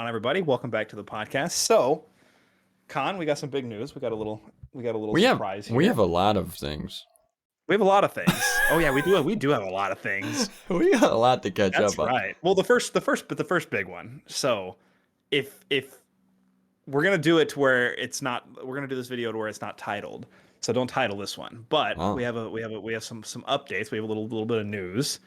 on, everybody? Welcome back to the podcast. So, Con, we got some big news. We got a little We have surprise we here. have a lot of things. We have a lot of things. Oh yeah, we do have a lot of things. We got a lot to catch That's up on. right. Well, the first big one. So, if we're gonna do it to where it's not, we're gonna do this video to where it's not titled. So don't title this one. But we Oh, have some updates. We have a little bit of news.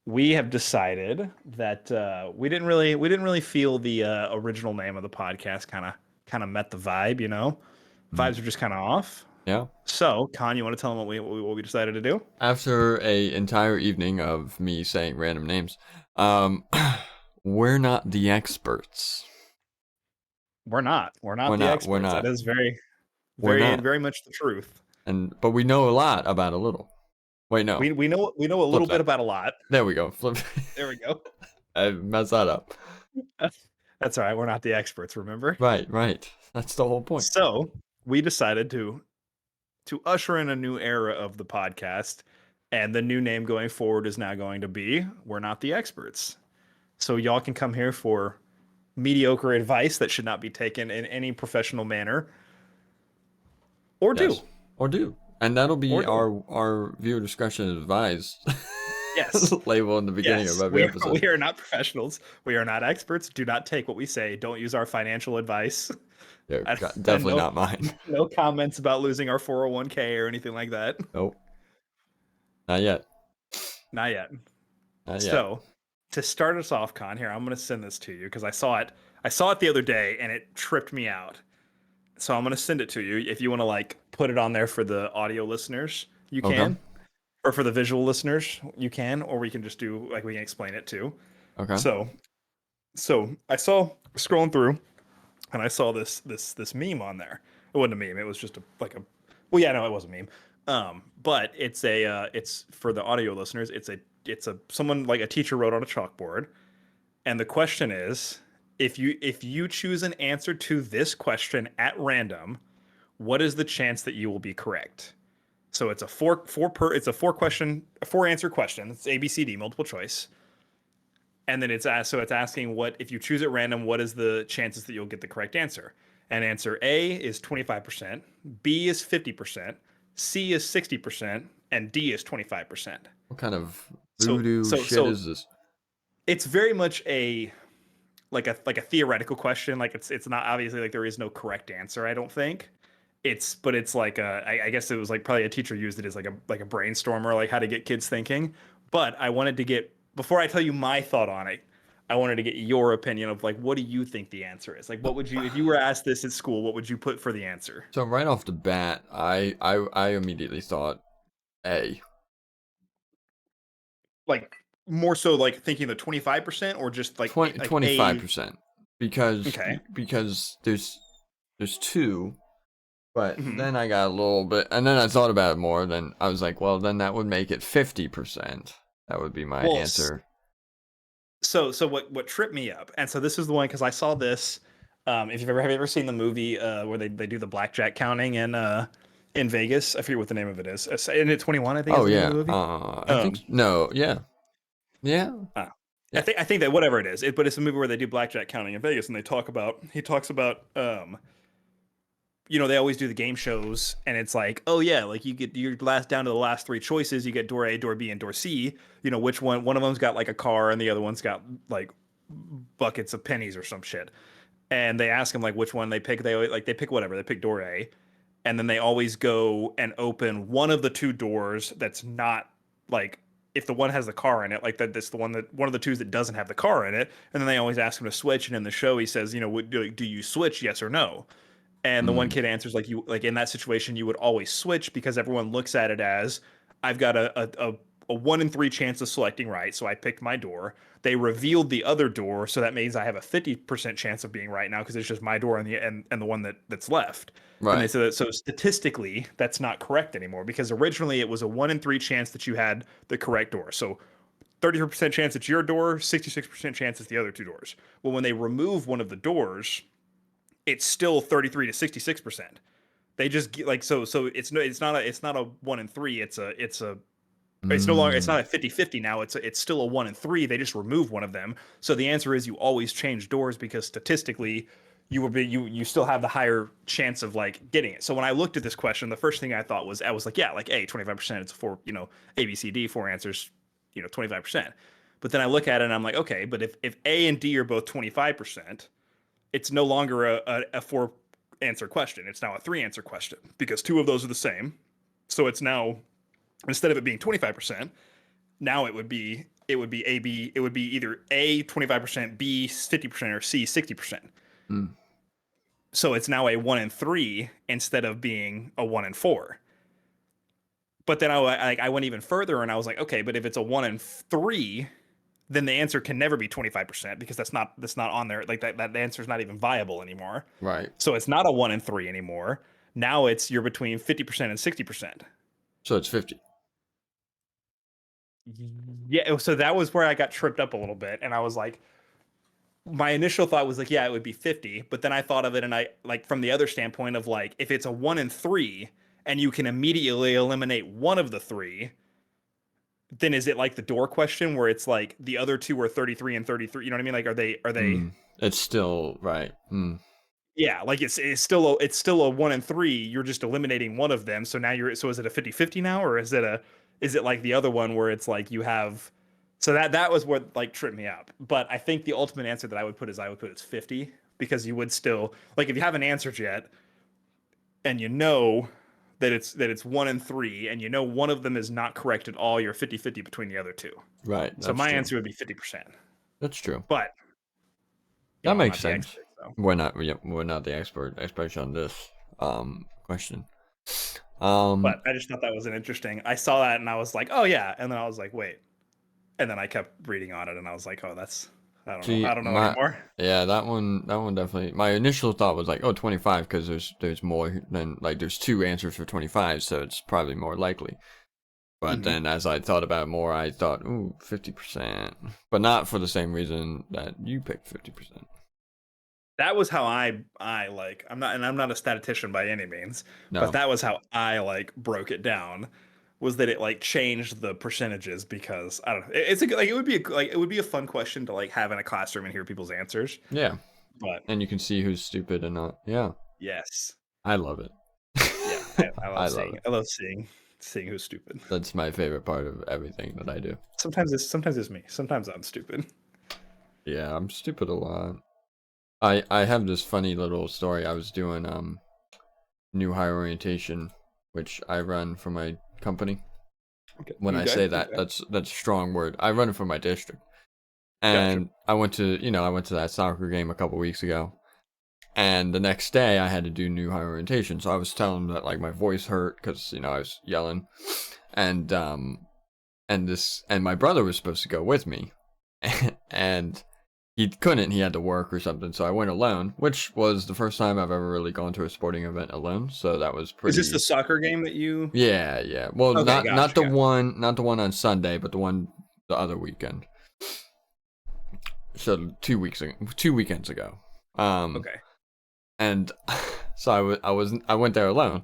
We have decided that we didn't really feel the original name of the podcast kind of met the vibe, mm, vibes are just kind of off. yeah. So, Con, you want to tell them what we decided to do? After a entire evening of me saying random names, um, we're not the experts. We're not We're the not. We're experts. That not. is very, We're very, not. very much the truth. But we know a lot about a little. Wait, no. We know a Flip little bit that. about a lot. There we go. Flip. There we go. I messed that up. That's all right. We're not the experts, remember? Right. Right. That's the whole point. So we decided to usher in a new era of the podcast, and the new name going forward is now going to be We're Not the Experts. So y'all can come here for mediocre advice that should not be taken in any professional manner, or do, Yes. Or do. And that'll or be do. our viewer discretion advised Yes, label in the beginning of yes. every We are, episode. we are not professionals. We are not experts. Do not take what we say. Don't use our financial advice. Yeah, And definitely not mine. no comments about losing our 401k or anything like that. Nope, not yet. Not yet. Not yet. So, to start us off, Con, here, I'm going to send this to you because I saw it. I saw it the other day and it tripped me out. So I'm going to send it to you. If you want to like put it on there for the audio listeners, you Okay. can. Or for the visual listeners, you can. Or we can just do like we can explain it too. Okay. So, so I saw scrolling through, and I saw this meme on there. It wasn't a meme. It was just a. Well, yeah, no, it was a meme. But it's for the audio listeners. It's a someone like a teacher wrote on a chalkboard, and the question is, if you choose an answer to this question at random, what is the chance that you will be correct? So it's a four answer question. It's ABCD multiple choice, and then it's asking what if you choose at random, what is the chances that you'll get the correct answer? And answer A is 25%, B is 50%, C is 60%, and D is 25%. What kind of So voodoo so shit so is this? it's very much a like a theoretical question. Like it's not obviously like there is no correct answer, I don't think. But it's like I guess it was like probably a teacher used it as like a brainstormer, like how to get kids thinking. But I wanted to get before I tell you my thought on it, I wanted to get your opinion of like what do you think the answer is? Like what would you if you were asked this at school, what would you put for the answer? So right off the bat, I immediately thought A. Like more so like thinking the 25% or just like 25% because okay. because there's two, but Hmm. then I got a little bit, and then I thought about it more. Then I was like, well, then that would make it 50%. That would be my Well, answer. so what tripped me up, and so this is the one because I saw this. If have you ever seen the movie where they do the blackjack counting in Vegas? I forget what the name of it is. In it 21, I think is Oh the name of yeah. the movie. I think Um, no. Yeah. Yeah. uh, I Yeah. think I think that whatever it is, but it's a movie where they do blackjack counting in Vegas, and he talks about they always do the game shows, and it's like, oh yeah, like you get your last down to the last three choices, you get door A, door B, and door C. Which one of them's got like a car, and the other one's got like buckets of pennies or some shit. And they ask him like which one they pick. They pick whatever. They pick door A, and then they always go and open one of the two doors that's not like if the one has the car in it, like that's the one of the twos that doesn't have the car in it. And then they always ask him to switch. And in the show, he says, do you switch? Yes or no? And the one Mm, kid answers like you like in that situation you would always switch because everyone looks at it as I've got a 1 in 3 chance of selecting right, so I picked my door. They revealed the other door, so that means I have a 50% chance of being right now because it's just my door and the one that's left. And they right. said that so statistically that's not correct anymore because originally it was a 1 in 3 chance that you had the correct door. So 30% chance it's your door, 66% chance it's the other two doors. Well, when they remove one of the doors, it's still 33 to 66%. They just like so it's not a 1 in 3, it's a It's no longer, it's Mm, not a 50-50 now. It's still a 1 and 3. They just remove one of them. So the answer is you always change doors because statistically you still have the higher chance of like getting it. So when I looked at this question, the first thing I was like, yeah, like A, 25%, it's four, A, B, C, D, four answers, 25%. But then I look at it and I'm like, okay, but if A and D are both 25%, it's no longer a four answer question. It's now a three answer question because two of those are the same. So it's now, instead of it being 25%, now it would be A B, it would be either A 25%, B 50%, or C 60%. mm, So it's now a 1 and 3 instead of being a 1 and 4. But then I went even further and I was like, okay, but if it's a 1 and 3, then the answer can never be 25% because that's not on there. Like that answer is not even viable anymore. right. So it's not a 1 and 3 anymore. Now you're between 50% and 60%. So it's 50. Yeah, so that was where I got tripped up a little bit and I was like, my initial thought was like, yeah, it would be 50, but then I thought of it and I like from the other standpoint of like if it's a 1 and 3 and you can immediately eliminate one of the three, then is it like the door question where it's like the other two are 33 and 33, you know what I mean? Like are they It's still right. yeah, like it's still a 1 and 3, you're just eliminating one of them. So now so is it a 50-50 now or is it like the other one where it's like you have so that was what like tripped me up. But I think the ultimate answer that I would put it's 50 because you would still like if you haven't answered yet and you know that it's 1 and 3 and you know one of them is not correct at all, you're 50-50 between the other two. Right. So That's my true. answer would be 50%. That's true. But That I'm makes not the sense. expert, so We're not. We're not the experts on this question. Um, but I just thought that was an interesting. I saw that and I was like, "Oh yeah," and then I was like, "Wait," and then I kept reading on it and I was like, "Oh, that's I don't know, see, I don't know my anymore." yeah, that one definitely. My initial thought was like, oh, 25, because there's more than like there's two answers for 25, so it's probably more likely. But Mhm. then as I thought about it more, I thought, ooh, 50%, but not for the same reason that you picked 50%. That was how I like. I'm not a statistician by any means, but No, that was how I like broke it down. Was that it like changed the percentages because I don't know. It's a like it would be a fun question to like have in a classroom and hear people's answers. yeah, But and you can see who's stupid and not. Yeah, yes, I love it. yeah, I love I love seeing it. I love seeing who's stupid. That's my favorite part of everything that I do. Sometimes it's me. Sometimes I'm stupid. Yeah, I'm stupid a lot. I have this funny little story. I was doing new hire orientation, which I run for my company. Okay. When I Okay. say that, Okay. that's a strong word. I run it for my district. Gotcha. And I went to that soccer game a couple weeks ago. And the next day I had to do new hire orientation. So I was telling them that like my voice hurt because, I was yelling. And and my brother was supposed to go with me. And he couldn't. He had to work or something. So I went alone, which was the first time I've ever really gone to a sporting event alone. So that was Is this the pretty. soccer game that you? Yeah, yeah. Well, Okay. not Gotcha. not the Gotcha. one, not the one on Sunday, but the other weekend. So 2 weekends ago. Um, Okay. and so I went there alone.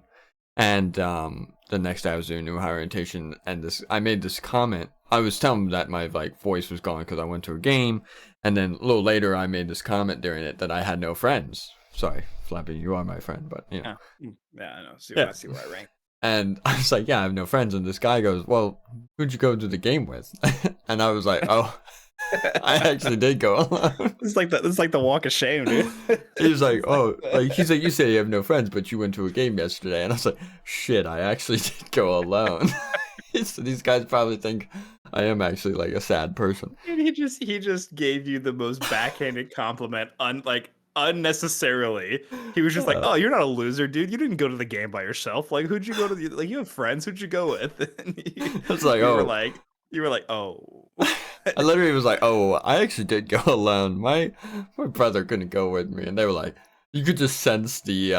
And the next day I was doing new hire orientation, and I made this comment. I was telling them that my like voice was gone because I went to a game, and then a little later I made this comment during it that I had no friends. Sorry, Flappy, you are my friend, but Yeah. Yeah. I know. See. yeah. I see where I rank. And I was like, yeah, I have no friends. And this guy goes, well, who'd you go to the game with? And I was like, oh, I actually did go alone. This is like the walk of shame, dude. He was like, It's like oh, like he's like, you say you have no friends, but you went to a game yesterday. And I was like, shit, I actually did go alone. So these guys probably think I am actually like a sad person. and he just gave you the most backhanded compliment, like unnecessarily. He was just like, Uh, "Oh, you're not a loser, dude. You didn't go to the game by yourself. Like, who'd you go to the like? You have friends. Who'd you go with?" And it's like, you were oh, like, "Oh." I literally was like, oh, I actually did go alone. My brother couldn't go with me, and they were like, you could just sense the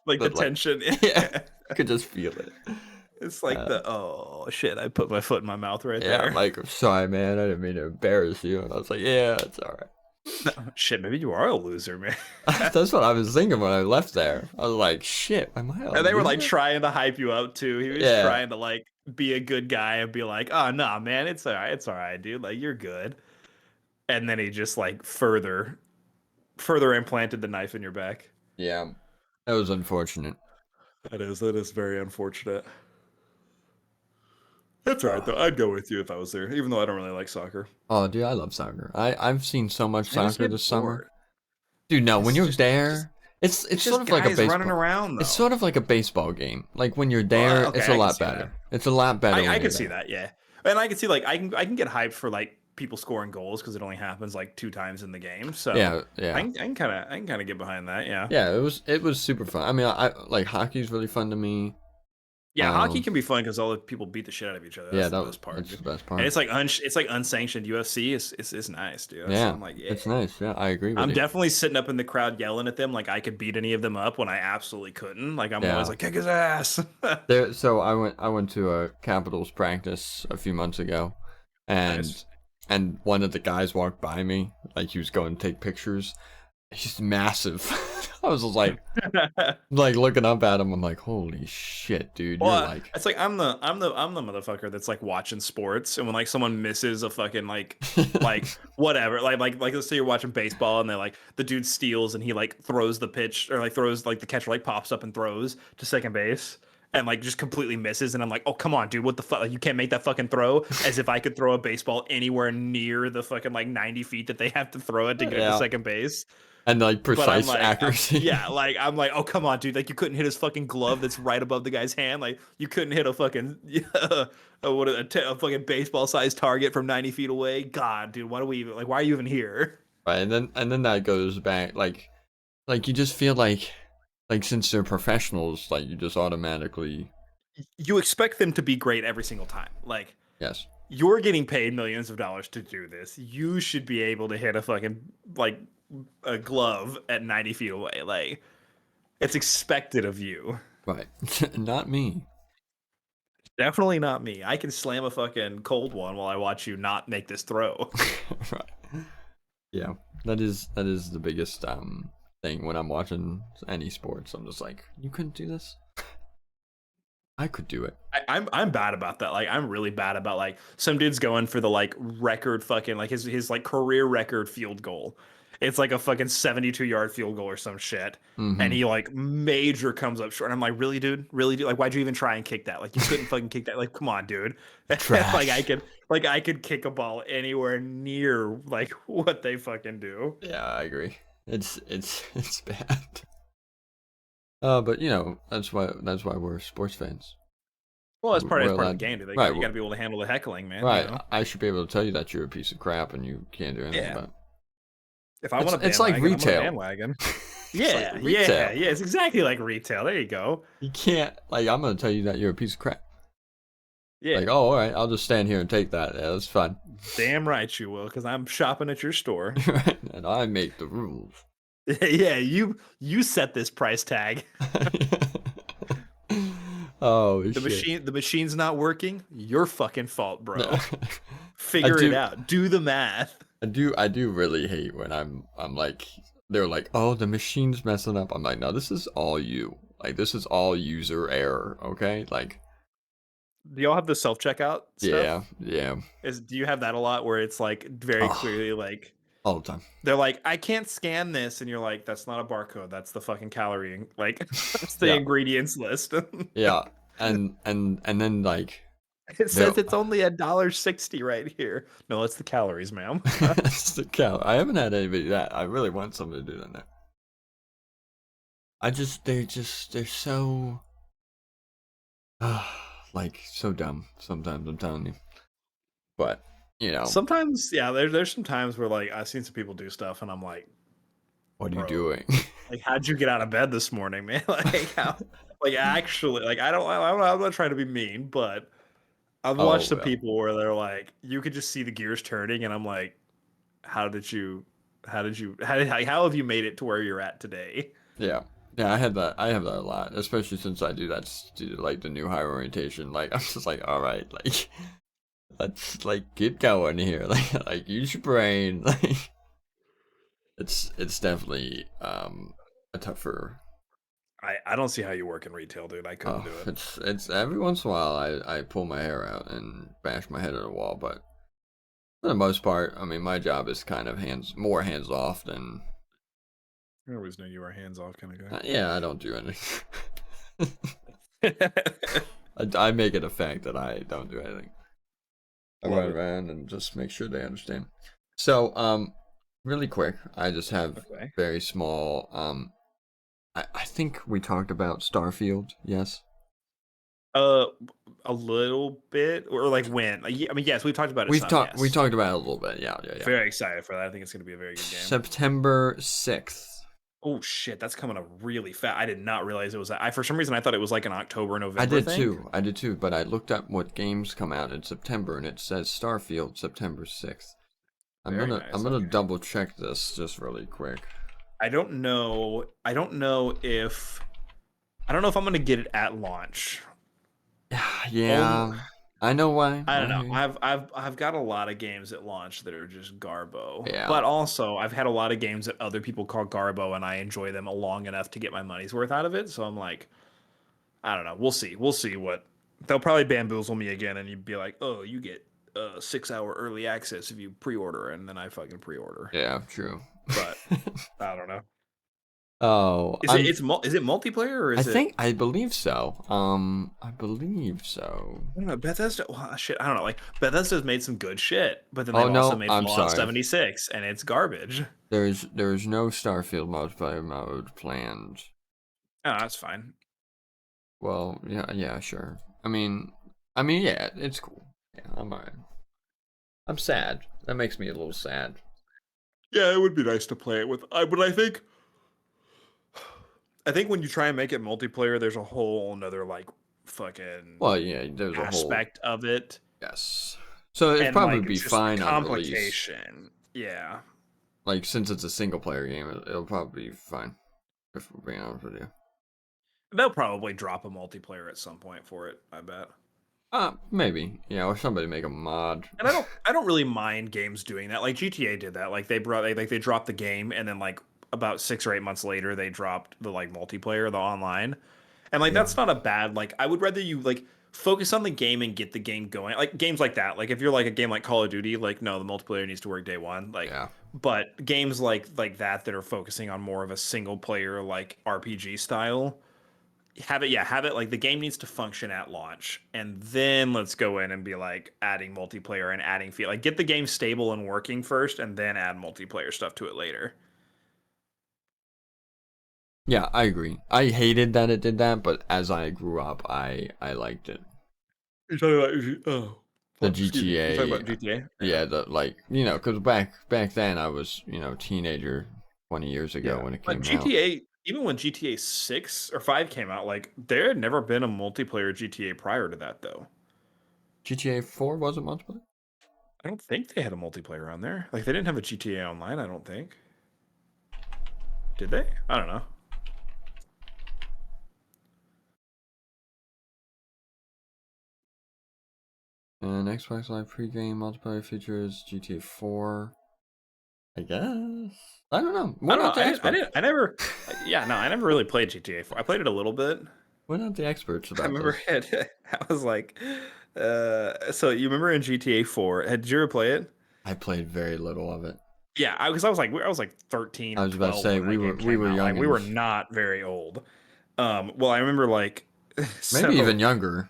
Like the the like, tension. yeah, you could just feel it. It's like Uh, oh shit, I put my foot in my mouth right yeah, I'm there. like, I'm sorry, man, I didn't mean to embarrass you. And I was like, yeah, it's all right. Shit, maybe you are a loser, man. That's what I was thinking when I left there. I was like, shit, am I a And they were like loser? trying to hype you up too. He was Yeah, trying to like be a good guy and be like, "Oh no, man, it's all right, dude. Like you're good." And then he just like further implanted the knife in your back. yeah. That was unfortunate. That is very unfortunate. That's all right Oh. though. I'd go with you if I was there, even though I don't really like soccer. Oh, dude, I love soccer. I've seen so much I just soccer get this summer. bored. Dude, no, when It's you're just it's just there, it's it's sort just of like a guys running baseball. around It's though. sort of like a baseball game. Like when you're Well, there, it's okay, a I can lot see that. better. It's a lot better I when can you're see there. that, yeah. And I can see like I can get hyped for like people scoring goals because it only happens like two times in the game. So Yeah, yeah. I can kind of get behind that. Yeah. Yeah, it was super fun. I mean, I like hockey's really fun to me. Yeah, hockey Um, can be fun because all the people beat the shit out of each other. yeah, That's the best part, that's dude. the best And part. it's like unsanctioned UFC. It's nice, dude. So Yeah, I'm like, yeah. it's nice. Yeah, I agree with I'm you. definitely sitting up in the crowd yelling at them like I could beat any of them up when I absolutely couldn't. Like I'm always Yeah. like, kick his ass. There, so I went to a Capitals practice a few months ago, and Nice. and one of the guys walked by me, like he was going to take pictures. He's massive. I was just like looking up at him. I'm like, holy shit, dude, you're Well, like, it's like I'm the motherfucker that's like watching sports, and when like someone misses a fucking like whatever, like let's say you're watching baseball and they like the dude steals and he like throws the pitch or like throws like the catcher like pops up and throws to second base and like just completely misses, and I'm like, oh come on, dude, what the fuck? Like, you can't make that fucking throw, as if I could throw a baseball anywhere near the fucking like 90 feet that they have to throw it to get to yeah, second base. and like But I'm precise like, accuracy. yeah, like I'm like, oh come on, dude! Like you couldn't hit his fucking glove that's right above the guy's hand. Like you couldn't hit a fucking a fucking baseball sized target from 90 feet away. God, dude, why do we even like? Why are you even here? Right, and then that goes back like you just feel like since they're professionals, like you just automatically You expect them to be great every single time. Like yes. you're getting paid millions of dollars to do this. You should be able to hit a fucking like a glove at 90 feet away. Like it's expected of you. Right. Not me. Definitely not me. I can slam a fucking cold one while I watch you not make this throw. Right. Yeah. That is the biggest thing when I'm watching any sports. I'm just like, you couldn't do this? I could do it. I'm bad about that. Like I'm really bad about like some dude's going for the like record fucking like his like career record field goal. It's like a fucking 72-yard field goal or some shit. And Mm-hmm. he like major comes up short. And I'm like, really, dude? Really, dude? Like, why'd you even try and kick that? Like you couldn't fucking kick that. Like, come on, dude. like I Trash. could like I could kick a ball anywhere near like what they fucking do. Yeah, I agree. It's bad. But that's why we're sports fans. Well, that's We're part of the allowed, game, dude. right? You got to be able to handle the heckling, man. You Right. know. I should be able to tell you that you're a piece of crap and you can't do anything Yeah. about it. If I It's want a it's like bandwagon, I'm on a retail. bandwagon. It's like Yeah, yeah, retail. yeah. It's exactly like retail. There you go. You can't like I'm gonna tell you that you're a piece of crap. Yeah, Like, oh, all right, I'll just stand here and take that. Yeah, that's fine. damn right you will, because I'm shopping at your store. Right? And I make the rules. Yeah, you set this price tag. Oh The shit. machine's not working. Your fucking fault, No. bro. I Figure it do out. Do the math. I do really hate when I'm like they're like, "Oh, the machine's messing up." I'm like, "No, this is all you. Like this is all user error, okay? Like, Do y'all have the self checkout yeah, stuff? yeah. Do you have that a lot where it's like very Oh, clearly like all the time. they're like, I can't scan this, and you're like, that's not a barcode. That's the fucking calorie. Like, that's the Yeah. ingredients list. Yeah. And then like It they're says it's only $1.60 right here. No, it's the calories, ma'am. it's the cow. I haven't had anybody do that. I really want somebody to do that now. They're so like so dumb sometimes, I'm telling you. But, you know, Sometimes, yeah, there's some times where like I've seen some people do stuff, and I'm like, what are you bro, doing? like, how'd you get out of bed this morning, man? Like, how? Like, actually, like, I'm not trying to be mean, but I've watched Oh, some well. people where they're like, you could just see the gears turning, and I'm like, how did you, how have you made it to where you're at today? Yeah. Yeah, I have that a lot, especially since I do that like the new higher orientation. Like I'm just like, all right, like let's like get going here. Like use your brain. Like It's definitely a tougher. I don't see how you work in retail, dude. I couldn't Oh, do it. it's every once in a while I pull my hair out and bash my head at a wall, but for the most part, I mean, my job is kind of more hands off than. I always knew you were a hands off kind of Yeah, I don't do anything. guy. I make it a fact that I don't do anything. I Love run it. around and just make sure they understand. So, really quick, I just have Okay. very small. I think we talked about Starfield. Yes. Uh, a little bit, or like when? I mean, yes, we've talked about it We've some. talked. We Yes, talked about it a little bit. Yeah, yeah, yeah. very excited for that. I think it's going to be a very good game. September 6th. Oh shit, that's coming up really fast. I did not realize it was. I for some reason I thought it was like an October I November did thing. too. I did too. But I looked up what games come out in September, and it says Starfield September 6th. Very I'm nice. gonna Okay. double check this just really quick. I don't know. I don't know if I'm going to get it at launch. Only, Yeah, I know why. I don't I know. hear you. I've got a lot of games at launch that are just Garbo. Yeah, But also I've had a lot of games that other people call Garbo and I enjoy them long enough to get my money's worth out of it. So I'm like, I don't know. We'll see. We'll see what they'll probably bamboozle me again and you'd be like, "Oh, you get 6 hour early access if you pre-order," and then I fucking pre-order. yeah, true. But I don't know. Oh, Is it multiplayer or is it I believe so. I believe so. I don't know. Bethesda, well, shit, I don't know. Like Bethesda's made some good shit, but then Oh they've also no, made I'm Fallout sorry. 76 and it's garbage. There's no Starfield multiplayer mode planned. Oh, that's fine. Well, yeah, yeah, sure. Yeah, it's cool. Yeah, I'm alright. I'm sad. That makes me a little sad. Yeah, it would be nice to play it with. But I think when you try and make it multiplayer, there's a whole another like fucking Well, yeah, there's a whole aspect of it, yes. So it'd and probably like be it's just the fine on release. complication. Yeah. Like since it's a single player game, it'll probably be fine. If we're being honest with you. They'll probably drop a multiplayer at some point for it, I bet. Maybe. Yeah, or somebody make a mod. And I don't really mind games doing that. Like GTA did that. Like they dropped the game and then like about 6 or 8 months later they dropped the like multiplayer, the online. And like Yeah. that's not a bad like I would rather you like focus on the game and get the game going. Like games like that. Like if you're like a game like Call of Duty, like no, the multiplayer needs to work day one. Like Yeah. but games like that are focusing on more of a single player like RPG style, have it like the game needs to function at launch and then let's go in and be like adding multiplayer and adding feel like get the game stable and working first and then add multiplayer stuff to it later. Yeah, I agree. I hated that it did that, but as I grew up, I liked it. You're talking about The excuse me. You're talking GTA, about GTA? Yeah. yeah, the like because back then I was teenager 20 years ago Yeah. when it But came out. GTA, even when GTA 6 or 5 came out, like there had never been a multiplayer GTA prior to that though. GTA 4 wasn't multiplayer. I don't think they had a multiplayer on there. Like they didn't have a GTA Online, I don't think. Did they? I don't know. And Xbox Live pregame multiplayer features GTA 4. I guess. I don't know. I We're don't know. not the experts. I never. Yeah, no, I never really played GTA 4. I played it a little bit. We're not the experts I about remember this. it. I was like, so you remember in GTA 4? Did you ever play it? I played very little of it. Yeah, I was like 13 I or was about to 12 say when that game we came were out. Like we were youngins. not very old. Well, I remember like, Maybe even so younger.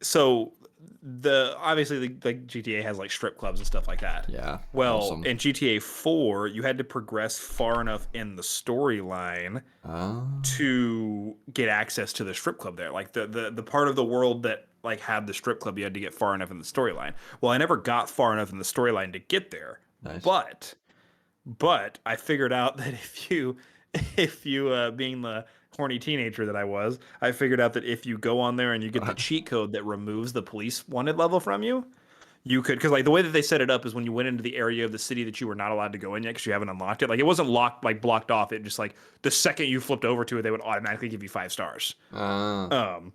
so the obviously the GTA has like strip clubs and stuff like that. Yeah, Well, awesome. in GTA 4, you had to progress far enough in the storyline Oh, to get access to the strip club there. Like the part of the world that like had the strip club, you had to get far enough in the storyline. Well, I never got far enough in the storyline to get there, nice. but I figured out that if you being the horny teenager that I was, I figured out that if you go on there and you get the cheat code that removes the police wanted level from you, you could because like the way that they set it up is when you went into the area of the city that you were not allowed to go in yet because you haven't unlocked it. Like it wasn't locked like blocked off. It just like the second you flipped over to it, they would automatically give you 5 stars. Uh, Um,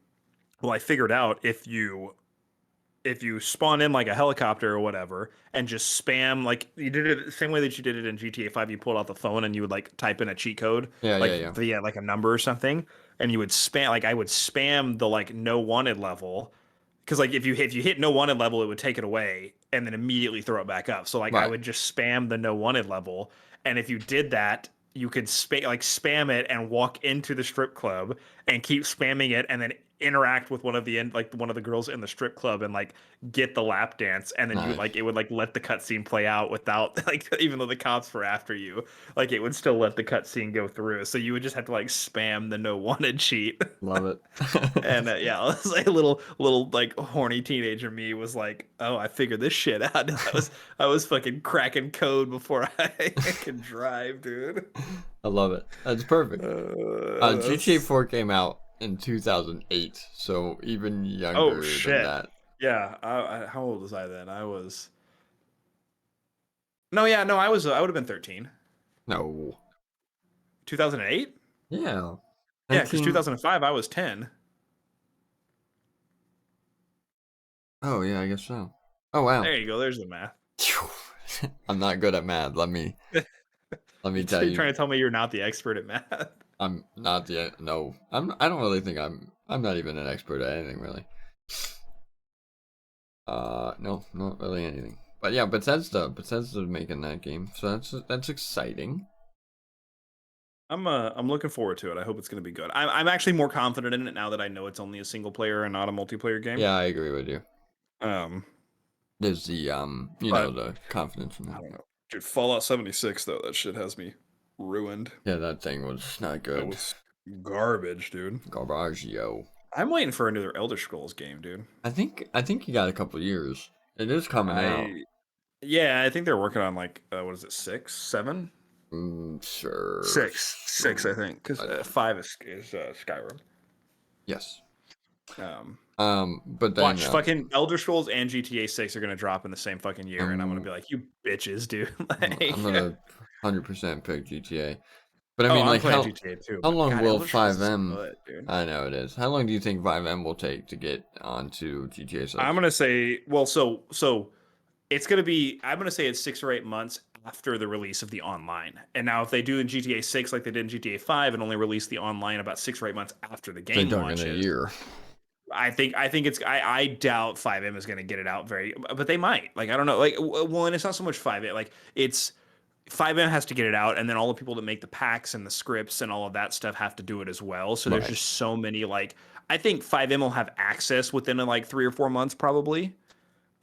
well, I figured out if you if you spawn in like a helicopter or whatever and just spam like you did it the same way that you did it in GTA 5, you pulled out the phone and you would like type in a cheat code, Yeah, yeah, like yeah. via like a number or something, and you would spam like I would spam the like no wanted level because like if you hit no wanted level, it would take it away and then immediately throw it back up. So like I Right, would just spam the no wanted level, and if you did that, you could spam it and walk into the strip club and keep spamming it, and then interact with one of the girls in the strip club and like get the lap dance, and then you would nice. like it would like let the cutscene play out without like even though the cops were after you, like it would still let the cutscene go through. So you would just have to like spam the no wanted cheat. Love it. And yeah, I was like a little like horny teenager me was like, oh, I figured this shit out. I was fucking cracking code before I could drive, dude. I love it. That's perfect. GTA That's... 4 came out in 2008, so even Oh younger than shit. that. Yeah. How old was I then? I was. No, yeah, no, I would have been 13. No. 2008? Yeah. Yeah, because 19. 2005 I was 10. Oh, yeah, I guess so. Oh, wow. There you go. There's the math. I'm not good at math. Let me tell You're you. trying to tell me you're not the expert at math. I'm not the no. I don't really think I'm not even an expert at anything really. No, not really anything. But yeah, Bethesda making that game. So that's exciting. I'm looking forward to it. I hope it's going to be good. I'm actually more confident in it now that I know it's only a single player and not a multiplayer game. Yeah, I agree with you. Um, There's the but the confidence in I that. don't know. Dude, Fallout 76 though, that shit has me ruined. Yeah, that thing was not That good. was garbage, dude. Garbaggio. I'm waiting for another Elder Scrolls game, dude. I think you got a couple years. It is coming out. I Yeah, I think they're working on like what is it, six, seven, Sure. six, I think, because I don't. five is Skyrim. Yes. Um, But then Watch fucking Elder Scrolls and GTA 6 are gonna drop in the same fucking year, and I'm gonna um, be like, you bitches, dude. I'm Like, gonna 100% pick GTA. But I oh, mean, I'm like, playing GTA too, how but long God, will Elder Scrolls is 5M? good, dude. I know it is. How long do you think 5M will take to get onto GTA I'm 6? gonna say, well, so it's gonna be. I'm gonna say it's 6 or 8 months after the release of the online. And now, if they do in GTA 6 like they did in GTA 5 and only release the online about 6 or 8 months after the They're game talking a launches, year. I think it's I doubt 5M is gonna get it out very, but they might. Like I don't know. Like well, and it's not so much 5M. Like it's 5M has to get it out, and then all the people that make the packs and the scripts and all of that stuff have to do it as well. So there's Right. just so many. Like I think 5M will have access within like 3 or 4 months probably,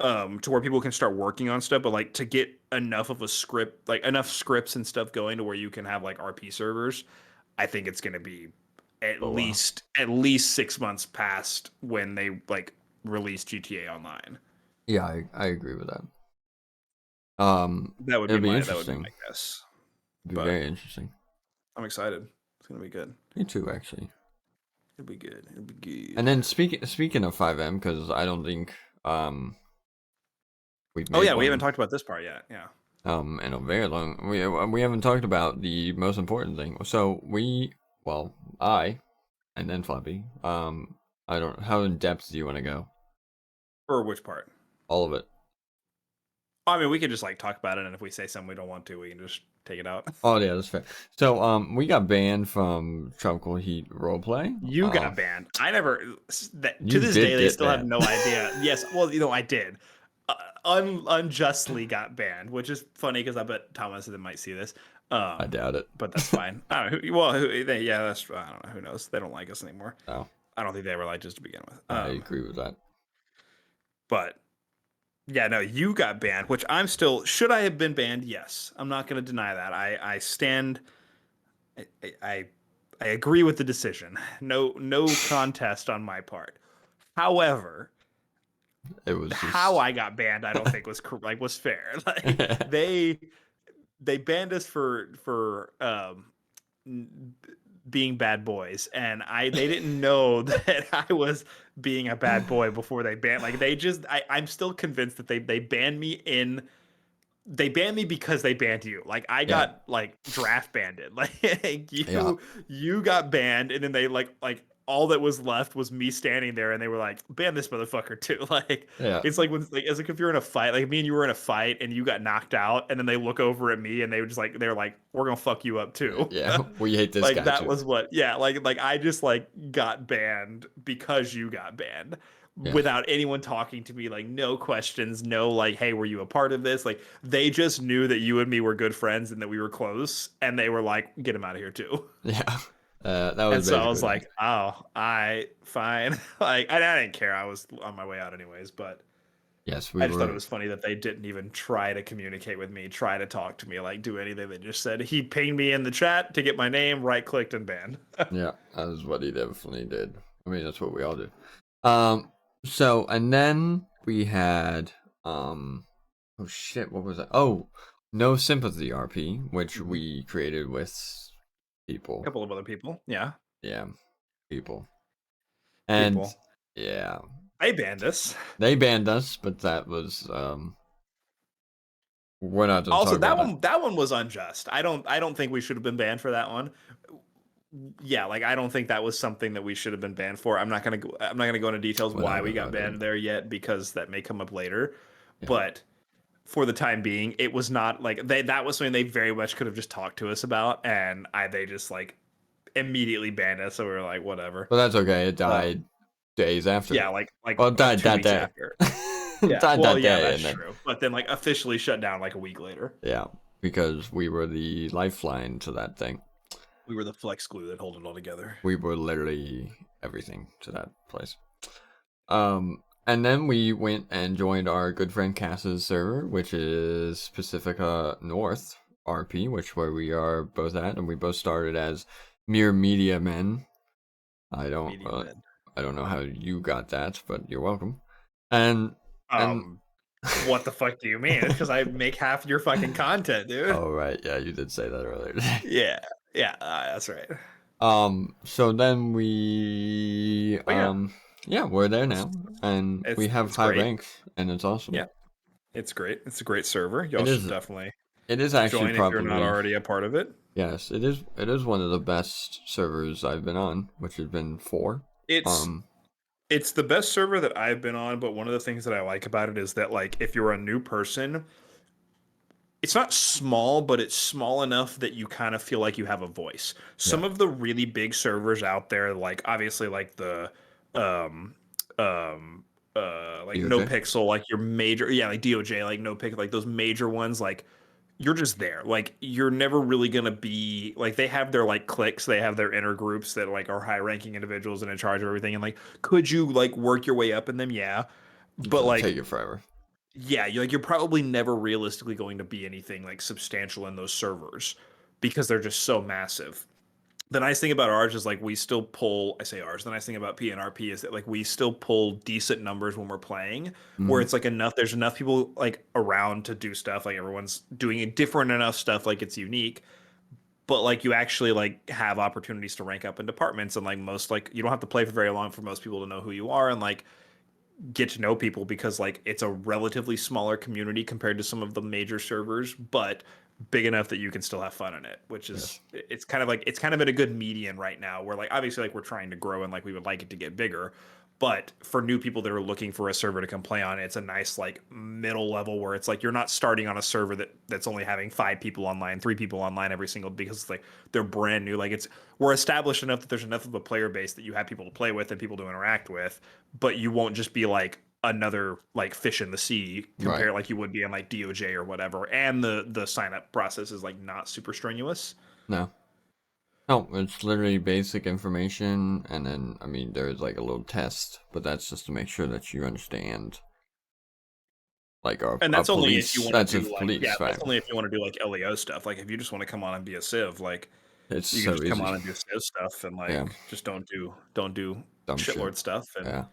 to where people can start working on stuff. But like to get enough of a script, like enough scripts and stuff going to where you can have like RP servers, I think it's gonna be Oh wow. at least 6 months past when they like release GTA Online. Yeah, I agree with that. It'll be That would be my interesting. guess. It'll be But very interesting. I'm excited. It's gonna be good. Me too, actually. It'll be good. It'll be And good. then speaking of 5M, because I don't think we've Oh made yeah, we haven't one talked about this part yet. Yeah. in a very long. We haven't talked about the most important thing. So I and then Flappy. I don't. How in depth do you want to go? For which part? All of it. I mean, we could just like talk about it, and if we say something we don't want to, we can just take it out. Oh yeah, that's fair. So we got banned from Tropical Heat roleplay. You got banned. I never. That, to You this did day, they get still have banned. no idea. Yes, well, I did. Unjustly got banned, which is funny because I bet Thomas and them might see this. I doubt it. But that's fine. I don't know. Well, yeah, that's I don't know. Who knows? They don't like us anymore. No, I don't think they ever liked us to begin with. I agree with that. But yeah, no, you got banned, which I'm still. Should I have been banned? Yes, I'm not going to deny that. I stand. I, I I agree with the decision. No contest on my part. However, It was how just I got banned, I don't think was fair. Like they banned us for being bad boys, and they didn't know that I was being a bad boy before they banned. Like I'm still convinced that they banned me in. They banned me because they banned you. Like I yeah, got like draft banded. Like yeah. you got banned, and then they like all that was left was me standing there, and they were like, ban this motherfucker too. Like, Yeah. it's like when, like, it's like if you're in a fight, like me and you were in a fight and you got knocked out, and then they look over at me and they were just like, they're like, we're gonna fuck you up too. Yeah. We hate this Like guy that too. was what, yeah, like I just like got banned because you got banned Yes. without anyone talking to me, like no questions, no like, hey, were you a part of this? Like they just knew that you and me were good friends and that we were close, and they were like, get him out of here too. Yeah. That And was so I was basically. like, oh, I fine. Like I didn't care. I was on my way out anyways, but Yes, I we just thought it were. was funny that they didn't even try to communicate with me, try to talk to me, like do anything. They just said he pinged me in the chat to get my name, right clicked and banned. Yeah, that is what he definitely did. I mean, that's what we all did. So and then we had oh shit, what was that? Oh, no sympathy RP, which Mhm. we created with A people. couple of other people. Yeah. Yeah, people. And People. yeah, They banned us. they banned us, but that was we're not gonna Also, talk about that. that one was unjust. I don't think we should have been banned for that one. Yeah, like I don't think that was something that we should have been banned for. I'm not gonna go into details We're not why we gonna go got into banned there yet because that may come up later. yeah. But for the time being, it was not like that was something they very much could have just talked to us about, and they just like immediately banned us. So we were like, whatever. But that's okay. It Um, died days after. yeah, Well, it died 2 that weeks day. after. It Yeah, died well, that yeah, day, that's and then true. But then like officially shut down like a week later. yeah, because we were the lifeline to that thing. We were the flex glue that hold it all together. We were literally everything to that place. And then we went and joined our good friend Cass's server, which is Pacifica North RP, which where we are both at, and we both started as mere media men. I don't, Media men. I don't know how you got that, but you're welcome. And Um, what the fuck do you mean? It's because I make half your fucking content, dude. oh right, yeah, you did say that earlier. Yeah, yeah, that's right. So then we But yeah, yeah, we're there now, and we have it's high great. ranks, and it's awesome. Yeah, it's great. It's a great server. Y'all It should is. definitely It is actually join if you're not probably already a part of it. yes. It is. It is one of the best servers I've been on, which has been 4. It's Um. it's the best server that I've been on, but one of the things that I like about it is that like if you're a new person, it's not small, but it's small enough that you kind of feel like you have a voice. Yeah. Some of the really big servers out there, like obviously like the um um like no DOJ. pixel, like your major, yeah, like DOJ, like no pick, like those major ones, like you're just there. Like you're never really gonna be like they have their like cliques, they have their inner groups that like are high ranking individuals and in charge of everything. And like, could you like work your way up in them? Yeah. It's But gonna like take you forever. yeah, you're probably never realistically going to be anything like substantial in those servers because they're just so massive. The nice thing about ours is like we still pull, I say ours, the nice thing about PNRP is that like we still pull decent numbers when we're playing, where Hmm. it's like enough, there's enough people like around to do stuff, like everyone's doing a different enough stuff, like it's unique, but like you actually like have opportunities to rank up in departments, and like most, like you don't have to play for very long for most people to know who you are and like get to know people because like it's a relatively smaller community compared to some of the major servers, but big enough that you can still have fun in it, which is Yes. it's kind of like it's kind of at a good median right now where like obviously like we're trying to grow and like we would like it to get bigger, but for new people that are looking for a server to come play on, it's a nice like middle level where it's like you're not starting on a server that's only having 5 people online, 3 people online every single, because it's like they're brand new. Like it's we're established enough that there's enough of a player base that you have people to play with and people to interact with, but you won't just be like another like fish in the sea Right. compared like you would be on like DOJ or whatever. And the sign up process is like not super strenuous. No. No. It's literally basic information, and then I mean there's like a little test, but that's just to make sure that you understand like And our that's only if you police. want to That's a do like yeah, police, that's right? only if you want to do like LEO stuff. Like if you just want to come on and be a civ, like It's you can so just come easy. on and do civ stuff and Yeah. like just don't do Dumb shit. shitlord stuff and Yeah.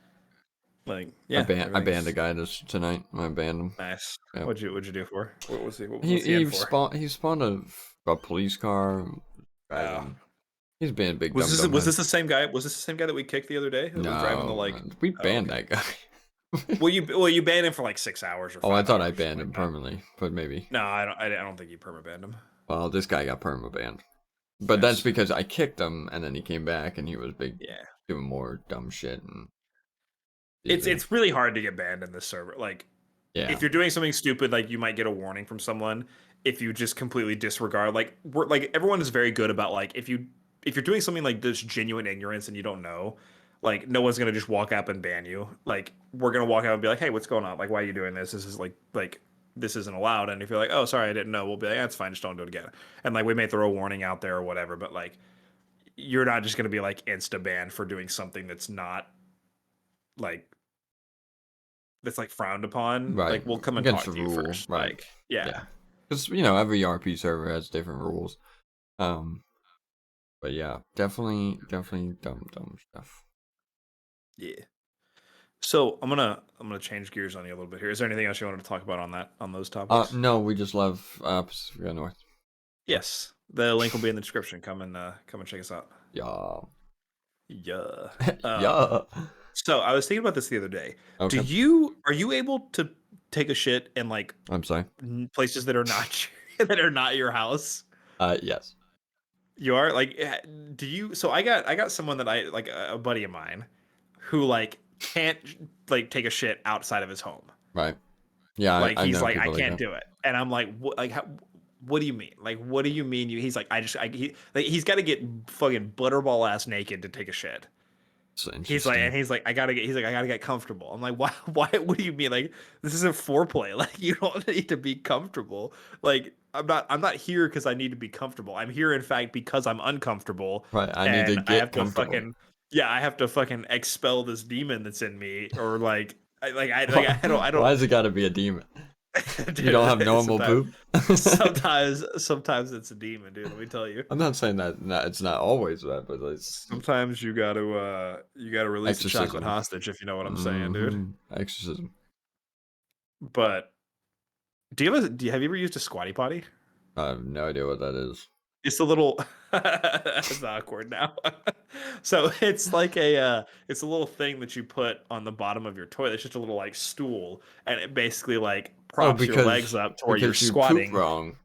like yeah, I banned a everything's guy this tonight. I banned him. nice. Yeah. What'd you do for? He What's he in for? he spawned a police car Uh, driving. He's being a big dumb dumb was head. this the same guy? Was this the same guy that we kicked the other day that was driving the No, like? we Oh, banned okay. that guy. Well, you banned him for like 6 hours or Oh, I 5 thought I hours or something banned like him that. permanently, but maybe. No, I don't think you perma banned him. Well, this guy got perma banned, but that's Nice. because I kicked him and then he came back and he was big, Yeah. doing more dumb shit and It's either. it's really hard to get banned in this server. Like Yeah. if you're doing something stupid, like you might get a warning from someone. If you just completely disregard, like everyone is very good about like if you're doing something like this genuine ignorance and you don't know, like no one's gonna just walk up and ban you. Like we're gonna walk out and be like, hey, what's going on? Like why are you doing this? This is like this isn't allowed. And if you're like, oh sorry, I didn't know, we'll be like, that's fine, just don't do it again. And like we may throw a warning out there or whatever, but like you're not just gonna be like insta banned for doing something like that's like frowned upon. Right. Like we'll come and Against talk the to you rule. first. Right. Like yeah. Yeah. Because every RP server has different rules. Um. But yeah, definitely dumb stuff. Yeah. So I'm gonna change gears on you a little bit here. Is there anything else you wanted to talk about on those topics? No, we just love Pacific North. Yes. The link will be in the description. Come and check us out. Yeah. Yeah. Yeah. So I was thinking about this the other day. Okay. Are you able to take a shit in like I'm sorry. places that are not that are not your house? Yes. You are like do you so I got someone that I like a buddy of mine who like can't like take a shit outside of his home. Right. Yeah, Like I he's know like, I people like can't that. do it, and I'm like, what do you mean? Like, what do you mean? He's like, he's got to get fucking butterball ass naked to take a shit. It's interesting. He's like, I gotta get comfortable. I'm like, why? What do you mean? Like, this isn't foreplay. Like, you don't need to be comfortable. Like, I'm not here because I need to be comfortable. I'm here, in fact, because I'm uncomfortable, Right. I need to and I get have to comfortable. fucking, yeah, I have to fucking expel this demon that's in me, or like, I Why don't. has it got to be a demon? You don't have Dude, normal poop? sometimes it's a demon, dude. Let me tell you. I'm not saying that it's not always that, but it's Sometimes you gotta release the chocolate exorcism. hostage if you know what I'm saying, dude. Exorcism. But do you have you ever used a squatty potty? I have no idea what that is. It's a little it's awkward now. So it's a little thing that you put on the bottom of your toilet. It's just a little like stool, and it basically like Oh, props your legs up to where you're because you poop squatting. wrong.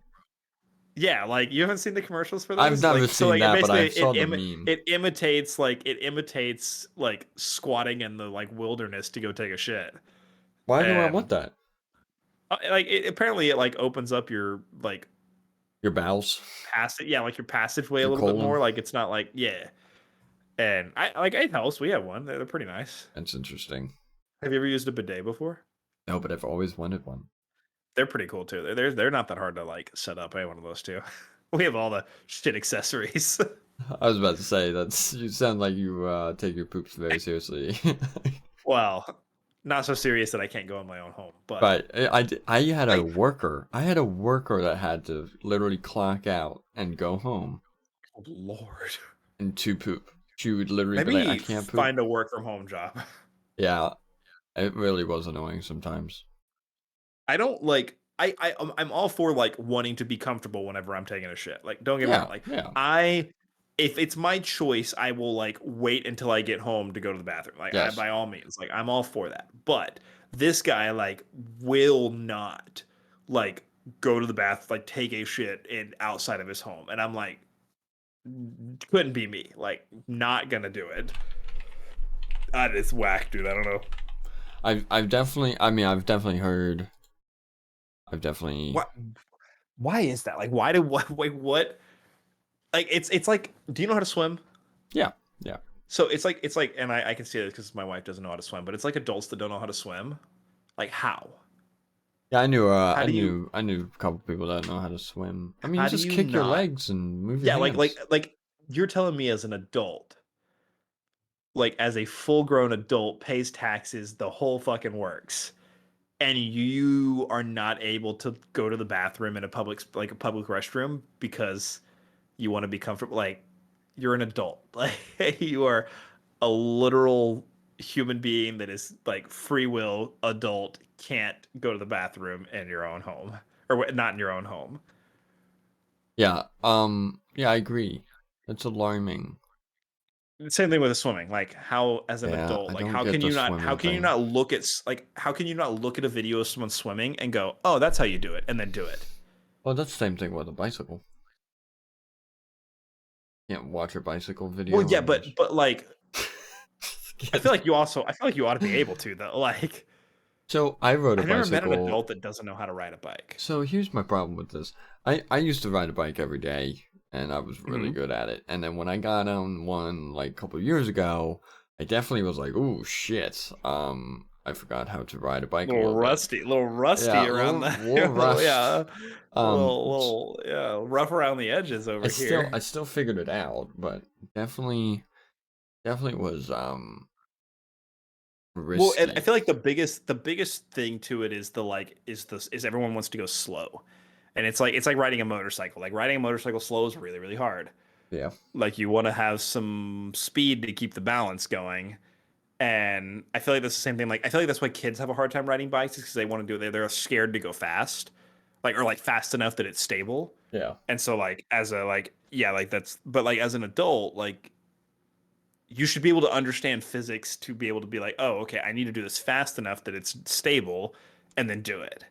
Yeah, like you haven't seen the commercials for I've those? never Like so seen like it that, but basically I saw the meme. it imitates like squatting in the like wilderness to go take a shit. Why do I want And that? like apparently it like opens up your like Your bowels, passage, yeah, like your passageway a your little bit colon. more. Like it's not like yeah. And I like it helps. We have one. They're pretty nice. That's interesting. Have you ever used a bidet before? No, but I've always wanted one. They're pretty cool too. They're not that hard to like set up. One of those two. We have all the shit accessories. I was about to say you sound like you take your poops very seriously. Well, not so serious that I can't go in my own home, but Right. I had a like, worker. I had a worker that had to literally clock out and go home oh, Lord, and to poop. She would literally be like, I maybe can't poop. find a work from home job. Yeah, it really was annoying sometimes. I don't like. I'm all for like wanting to be comfortable whenever I'm taking a shit. Like, don't get me wrong. Yeah, Like, yeah. I if it's my choice, I will like wait until I get home to go to the bathroom. Like, Yes. by all means, like I'm all for that. But this guy like will not like go to the bath, like take a shit in outside of his home, and I'm like, couldn't be me. Like, not gonna do it. It's whack, dude. I don't know. I've definitely. I mean, I've definitely heard. I've definitely. What? Why is that? Like, why do what? Wait, what? Like, it's like, do you know how to swim? Yeah, yeah. So it's like, and I can see it because my wife doesn't know how to swim, but it's like adults that don't know how to swim. Like, how? Yeah, I knew. How do you? I knew a couple people that know how to swim. I mean, you How do just you kick your not? legs and move your Yeah, hands. you're telling me as an adult, like as a full grown adult, pays taxes, the whole fucking works, and you are not able to go to the bathroom in a public restroom because you want to be comfortable. Like, you're an adult. Like, you are a literal human being that is like free will adult, can't go to the bathroom in your own home, or not in your own home. Yeah. Yeah, I agree. That's alarming. Same thing with the swimming. Like, how as an Yeah, adult, I like don't get the how swimming can you thing. not look at how can you not look at a video of someone swimming and go, oh, that's how you do it, and then do it. Well, that's the same thing with a bicycle. Can't watch a bicycle Well, video yeah, and just. but like I feel like you ought to be able to though. Like So I rode a I've never met an bicycle. adult that doesn't know how to ride a bike. So here's my problem with this. I used to ride a bike every day, and I was really Hmm. good at it. And then when I got on one like a couple of years ago, I definitely was like, "Ooh, shit." I forgot how to ride a bike a little bit. Little rusty Yeah, around the, little rust. yeah, yeah, rough around the edges over I here. still figured it out, but definitely definitely was Well, and I risky. feel like the biggest thing to it is is everyone wants to go slow, and it's like riding a motorcycle. Like riding a motorcycle slow is really really hard. Yeah. Like you want to have some speed to keep the balance going, and I feel like that's the same thing. Like I feel like that's why kids have a hard time riding bikes because they want to do it. They're scared to go fast, like or like fast enough that it's stable. Yeah. And so like as a like yeah like that's but like as an adult like you should be able to understand physics to be able to be like, oh, okay, I need to do this fast enough that it's stable, and then do it.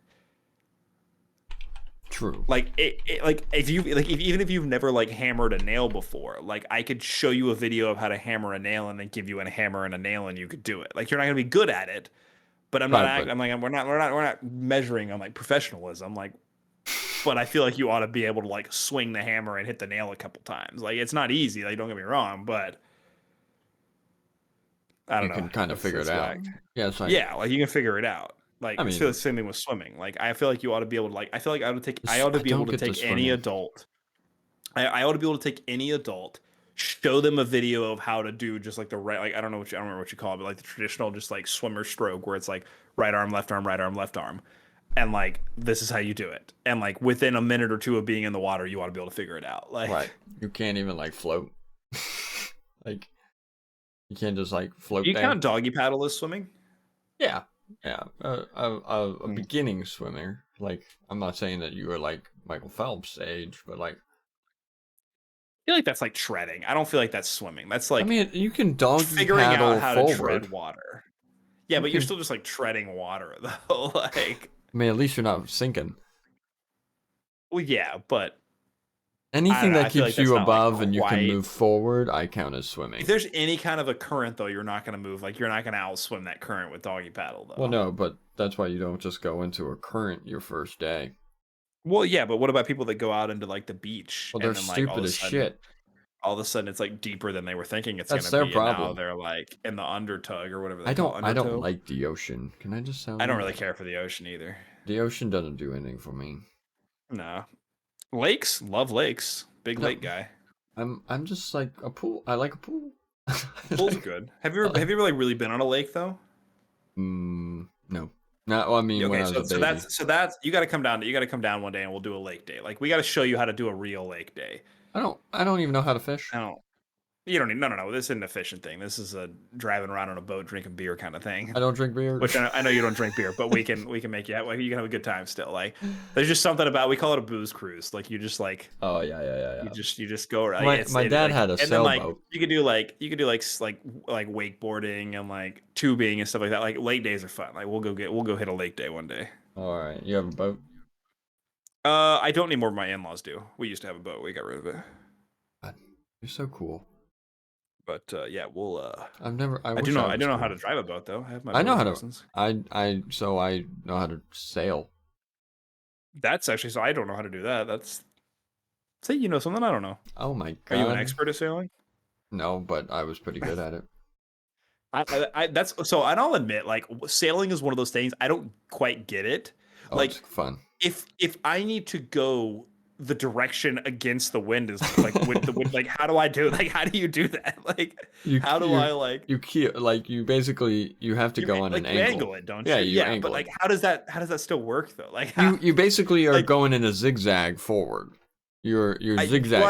True. Like like if you like if, even if you've never like hammered a nail before, like I could show you a video of how to hammer a nail and then give you a hammer and a nail and you could do it. Like you're not gonna be good at it, but Right, but I'm like we're not measuring on like professionalism. Like, but I feel like you ought to be able to like swing the hammer and hit the nail a couple times. Like it's not easy. Like don't get me wrong, but I don't you know. can kind of figure it That's out. whack. Yes, Yeah, like you can figure it out. Like I it's the mean, same thing with swimming. Like I feel like you ought to be able to like I feel like I ought to I be able don't to get the take any swimming. adult. I ought to be able to take any adult, show them a video of how to do just like the right like I don't remember what you call it, but like the traditional just like swimmer stroke where it's like right arm, left arm, right arm, left arm. And like this is how you do it. And like within a minute or two of being in the water, you ought to be able to figure it out. Like Right. You can't even like float. Like you can't just like do float you there. count doggy paddle as swimming? Yeah. Yeah. A Hmm. beginning swimmer. Like I'm not saying that you are like Michael Phelps age, but like I feel like that's like treading. I don't feel like that's swimming. That's I like mean you can doggy figuring out paddle how to forward. tread water. Yeah, You but you're can still just like treading water though. Like, I mean at least you're not sinking. well, yeah, but I don't Anything know. that I feel keeps like that's you not like above and you can quite. move forward, I count as If swimming. there's any kind of a current though, you're not gonna move. Like, you're not gonna outswim that current with doggy paddle Well, though. no, but that's why you don't just go into a current your first day. Well, yeah, but what about people that go out into like the beach Well, they're and then like stupid as shit. all of a sudden it's like deeper than they were thinking it's That's gonna their be, and now problem. they're like in the undertug or whatever they call it, I don't undertow. like the ocean. Can I just tell I don't you? really care for the ocean either. The ocean doesn't do anything for me. No, lakes, love lakes. Big I lake don't, guy. I'm just like a pool. I like a pool. I Pools are like, good. I like, Have you ever like really been on a lake though? no. Not, well, I mean, Yeah, when okay, I was a baby. so that's you got to come down. You got to come down one day, and we'll do a lake day. Like we got to show you how to do a real lake day. I don't even know how to fish. I don't. You don't need. No, no, no. This isn't a fishing thing. This is a driving around on a boat, drinking beer kind of thing. I don't drink beer. Which I know you don't drink beer, but we can make you. Like, you can have a good time still. Like there's just something about we call it a booze cruise. Like you just like Oh, yeah, yeah, yeah, yeah. you just go right. It's My it dad like had a and then like sailboat. you could do like wakeboarding and like tubing and stuff like that. Like lake days are fun. Like we'll go hit a lake day one day. All right. You have a boat? I don't anymore. My in-laws do. We used to have a boat. We got rid of it. God, you're so cool. But yeah, we'll. I wish I I do was know how cool. to drive a boat though. I have my I know how boating to, license. so I know how to sail. That's actually so. I don't know how to do that. That's say you know something I don't know. Oh my Are you an God. expert at sailing? No, but I was pretty good at it. That's so. And I'll admit, like sailing is one of those things I don't quite get it. Oh, it's Like fun. if I need to go the direction against the wind is like with the wind, like how do I do like how do you do that? Like how do I like You keep like you basically you have to go on an like you angle. angle it, don't Yeah, you? you Yeah, but angle it. like how does that still work though? Like how You basically are like going in a zigzag forward. You're I zigzagging.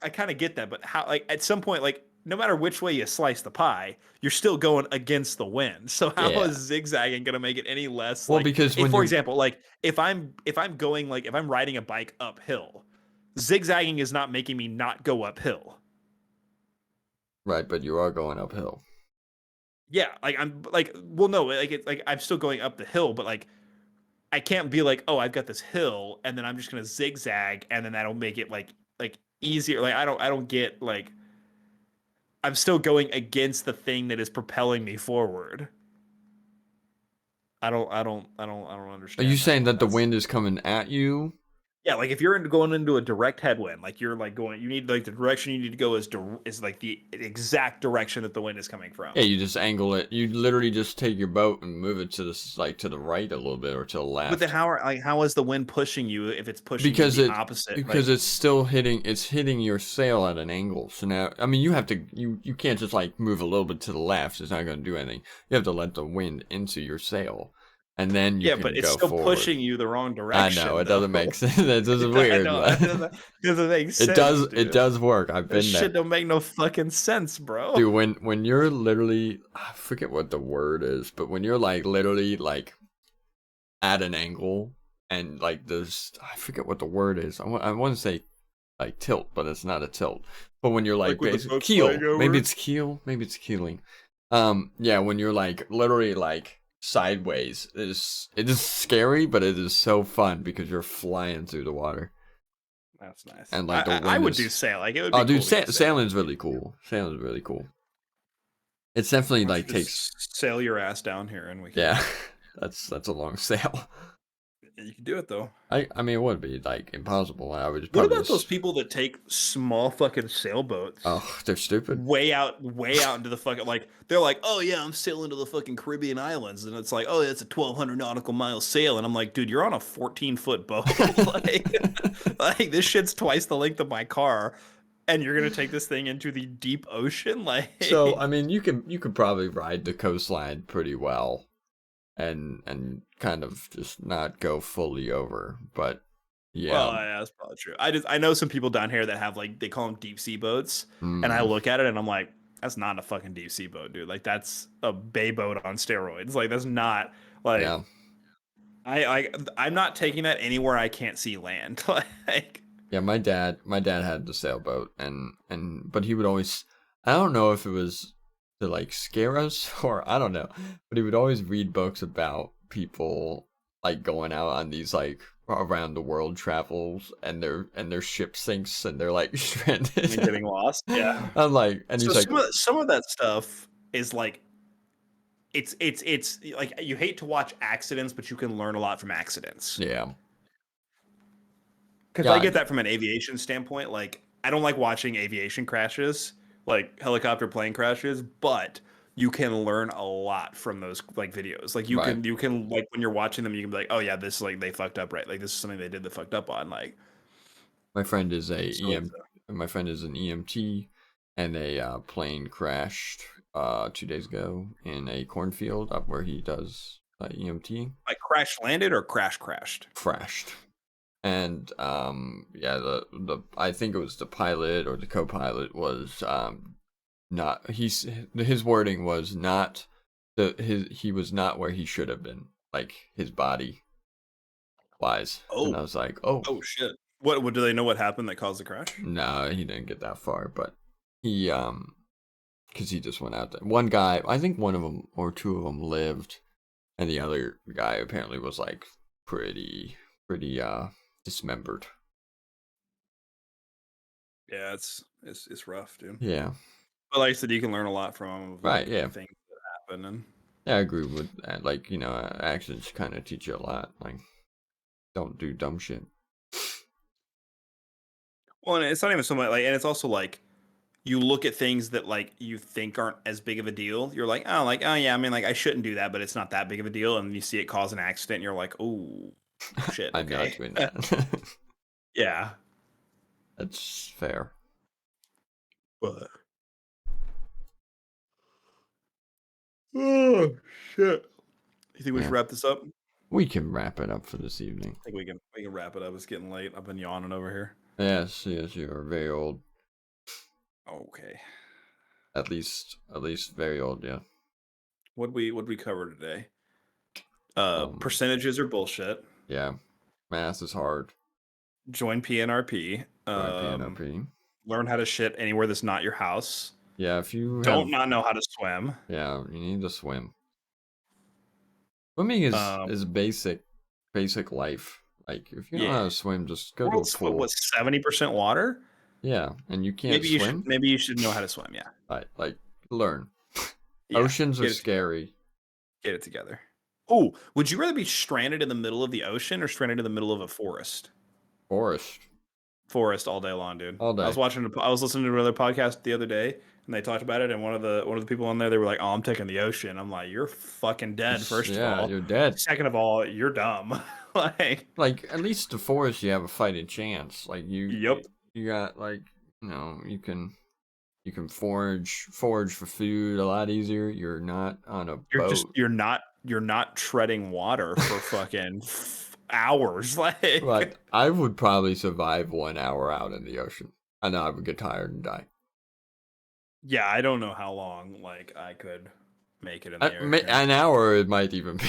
I kind of get that, but how like at some point like no matter which way you slice the pie, you're still going against the wind. So how Yeah. is zigzagging going to make it any less Well, like because if when for you example, like if I'm going like if I'm riding a bike uphill, zigzagging is not making me not go uphill. right, but you are going uphill. Yeah, like I'm like well no, like it's like I'm still going up the hill, but like I can't be like, "Oh, I've got this hill and then I'm just going to zigzag and then that'll make it like easier." Like I don't get like I'm still going against the thing that is propelling me forward. I don't Are you understand that saying one. that the That's wind is coming at you? yeah, like if you're going into a direct headwind, like you're like going, you need like the direction you need to go is like the exact direction that the wind is coming Yeah, from. you just angle it. You literally just take your boat and move it to the like to the right a little bit or to the But then left. how is the wind pushing you if it's pushing you Because the it opposite? because Like it's still hitting your sail at an angle. So now I mean you can't just like move a little bit to the left. It's not going to do anything. You have to let the wind into your sail, and then you yeah, but can it's go still forward. pushing you the wrong I know direction it though. doesn't make sense. This is I weird, know but it doesn't make it sense, does it dude. does work. I've This been shit there. don't make no fucking sense, bro. Dude, when you're literally I forget what the word is, but when you're like literally like at an angle and like there's I forget what the word is. I want to say like tilt, but it's not a tilt. But when you're Like like when the basic boat's laying keel, maybe over. it's keel, maybe it's keeling. Yeah, when you're like literally like sideways, it is scary, but it is so fun because you're flying through the water That's nice. and like the I wind would do is. sail. Like it would Oh, be dude, cool to go sailing. sailing's really cool. Sailing's really cool. It's definitely Why don't you like takes. just sail your ass down here and we can. Yeah, that's a long sail. You can do it though. I mean, it would be like impossible. I would What probably about those just. people that take small fucking sailboats Oh, they're stupid. way out into the fucking like they're like, oh yeah, I'm sailing to the fucking Caribbean islands, and it's like, oh, it's a 1,200 nautical mile sail, and I'm like, dude, you're on a 14-foot boat, like this shit's twice the length of my car, and you're gonna take this thing into the deep ocean, So I like, mean, you could probably ride the coastline pretty well, and kind of just not go fully over. But well, yeah, yeah, that's probably true. I know some people down here that have like they call them deep sea boats, and I mm, look at it and I'm like, that's not a fucking deep sea boat, dude. Like that's a bay boat on steroids. Like that's not like yeah, I'm not taking that anywhere I can't see land. Like yeah. My dad had the sailboat, and but he would always. I don't know if it was to like scare us or I don't know, but he would always read books about people like going out on these like around the world travels and their ship sinks and they're like and stranded. getting lost. Yeah. I'm like, and So he's like, some of that stuff is like it's like you hate to watch accidents, but you can learn a lot from accidents. yeah, Because I yeah, get that from an aviation standpoint. Like, I don't like watching aviation crashes, like helicopter plane crashes, but you can learn a lot from those like videos. Like right. you can like when you're watching them, you can be like, oh yeah, this like they fucked up, right? Like this is something they did that fucked up on. Like My friend is a so EM. My friend is an EMT, and a plane crashed 2 days ago in a cornfield up where he does EMT. like crash landed or crash crashed. Crashed, and yeah, the I think it was the pilot or the co-pilot was not his wording was not he was not where he should have been, like his body wise, and Oh, I was like, oh. oh shit. What do they know what happened that caused the crash? No, he didn't get that far, but he because he just went out there. One guy, I think one of them or two of them lived, and the other guy apparently was like pretty dismembered. Yeah, it's rough, dude. Yeah, But like I said, you can learn a lot from of right. like Yeah, things that happen and yeah, I agree with that. Like accidents kind of teach you a lot. Like don't do dumb shit. well, and it's not even so much like, and it's also like you look at things that like you think aren't as big of a deal. You're like, oh yeah, I mean, like I shouldn't do that, but it's not that big of a deal. And you see it cause an accident, and you're like, oh shit, I'm not okay, doing that. yeah. That's fair. But oh shit, you think we should Yeah, wrap this up? I we can wrap it up for this evening. think we can wrap it up. It's getting late. I've been yawning over here. Yes, yes, you are very old. Okay, At least very old. Yeah. what we cover today? Um. Percentages are bullshit. Yeah. Math is hard. Join PNRP. Join PNRP. Learn how to shit anywhere that's not your house. Yeah, if you Don't have, not know how to swim. yeah, you need to swim. Swimming is basic life. Like if you don't know how Yeah. to swim, just go to a World's pool. what 70% water? Yeah, and you can't swim. Maybe you should know how to swim. Yeah. Right, like learn. Yeah. Oceans are Get it together. scary. Get it together. Oh, would you rather be stranded in the middle of the ocean or stranded in the middle of a forest? Forest Forest all day long, dude. all day. I was listening to another podcast the other day, and they talked about it. And one of the people on there, they were like, "Oh, I'm taking the ocean." I'm like, "You're fucking dead." First of Yeah, all, you're dead. second of all, you're dumb. Like, Like at least the forest, you have a fighting chance. Like yep. you got like you can forage for food a lot easier. You're not on a boat. You're not treading water for fucking hours. Like, But I would probably survive 1 hour out in the ocean. I know I would get tired and die. yeah, I don't know how long like I could make it in the ocean. An hour it might even be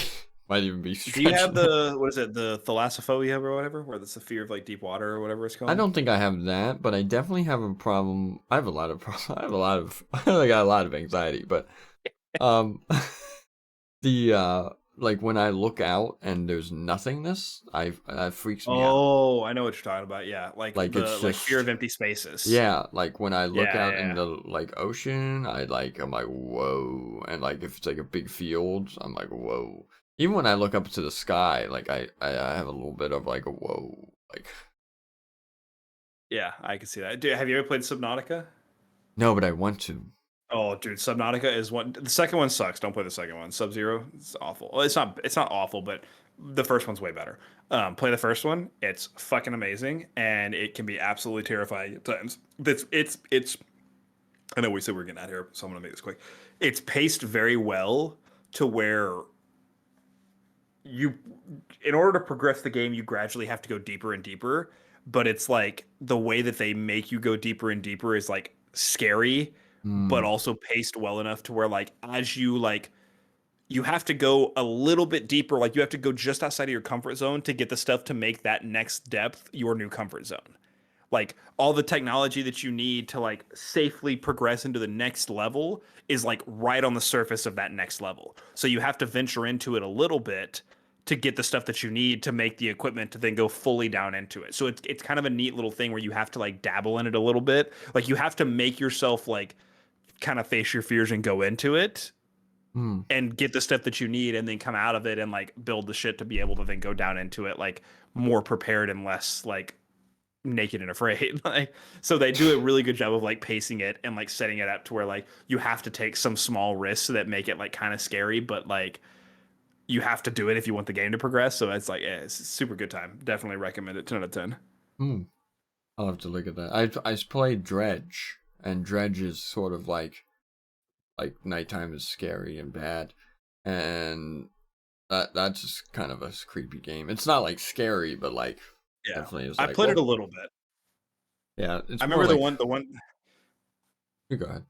Do you have stretching it. the what is it, the thalassophobia or whatever, where that's the fear of like deep water or whatever it's I called? don't think I have that, but I definitely have a problem. I have a lot of I have a lot of I got a lot of anxiety, but um the like when I look out and there's nothingness, I that freaks me out. Oh, I know what you're talking about. Yeah, like Like the it's like fear just of empty spaces. yeah, like when I look Yeah, out in yeah, the like ocean, I'm like whoa, and like if it's like a big field, I'm like whoa. Even when I look up to the sky, like I have a little bit of like a whoa, like yeah. I can see that. Dude, have you ever played Subnautica? no, but I want to. Oh, dude, Subnautica is one. The second one sucks. Don't play the second one. Sub Zero, it's awful. Well, it's not. It's not awful, but the first one's way better. Play the first one. It's fucking amazing, and it can be absolutely terrifying at times. It's. I know we said we are getting out of here, so I'm gonna make this quick. It's paced very well to where you, in order to progress the game, you gradually have to go deeper and deeper. But it's like the way that they make you go deeper and deeper is like scary, but Hmm. also paced well enough to where like as you like you have to go a little bit deeper, like you have to go just outside of your comfort zone to get the stuff to make that next depth your new comfort zone. Like all the technology that you need to like safely progress into the next level is like right on the surface of that next level. So you have to venture into it a little bit to get the stuff that you need to make the equipment to then go fully down into it. So it's kind of a neat little thing where you have to like dabble in it a little bit. Like you have to make yourself like kind of face your fears and go into it Hmm. and get the stuff that you need and then come out of it and like build the shit to be able to then go down into it like more prepared and less like naked and afraid. Like, so they do a really good job of like pacing it and like setting it up to where like you have to take some small risks that make it like kind of scary, but like you have to do it if you want the game to progress. So it's like, yeah, it's a super good time. Definitely recommend it. 10 out of 10. Hmm. I'll have to look at that. I played Dredge, and Dredge is sort of like nighttime is scary and bad, and that's just kind of a creepy game. It's not like scary, but like Yeah, definitely is I like played it well, a little bit. yeah, I it's more remember like the one you go ahead.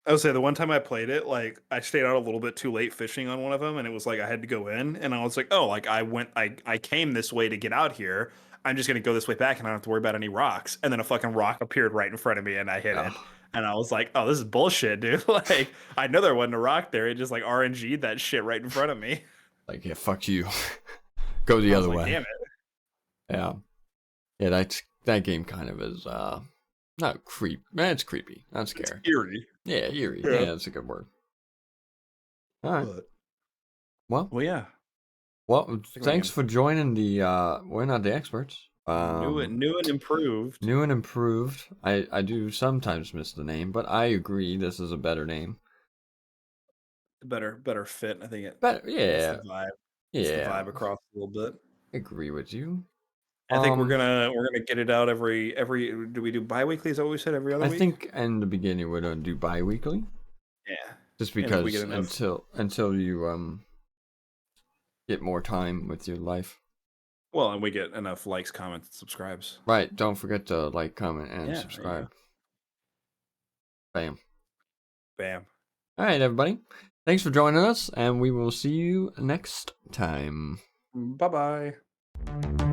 I would say the one time I played it, like I stayed out a little bit too late fishing on one of them, and it was like I had to go in, and I was like, oh, like I came this way to get out here. I'm just gonna go this way back, and I don't have to worry about any rocks. And then a fucking rock appeared right in front of me, and I hit it, Oh, and I was like, oh, this is bullshit, dude. Like I know there wasn't a rock there, it just like RNG'd that shit right in front of me. like yeah, fuck you. Go the I was other like, way. damn it, Yeah, yeah. That game kind of is not creep. Man, it's creepy, not it's scary. eerie. Yeah, eerie. Yeah, Yeah, that's a good word. All right. but Well, well, yeah. well. I think we Thanks can for joining the. We're not the experts. new and improved. New and improved. I do sometimes miss the name, but I agree this is a better name. Better fit. I think it But gets the yeah, vibe. Gets the yeah, vibe across a little bit. I agree with you. I think Um, we're gonna get it out every. Do we do bi-weekly? Is that what we said? Every other I week? think in the beginning we're gonna do bi-weekly, Yeah. just And if we get because enough, until you get more time with your life. well, and we get enough likes, comments, and subscribes. Right. Don't forget to like, comment, and Yeah. There you go. subscribe. Bam. Bam. All right, everybody. Thanks for joining us, and we will see you next time. Bye bye.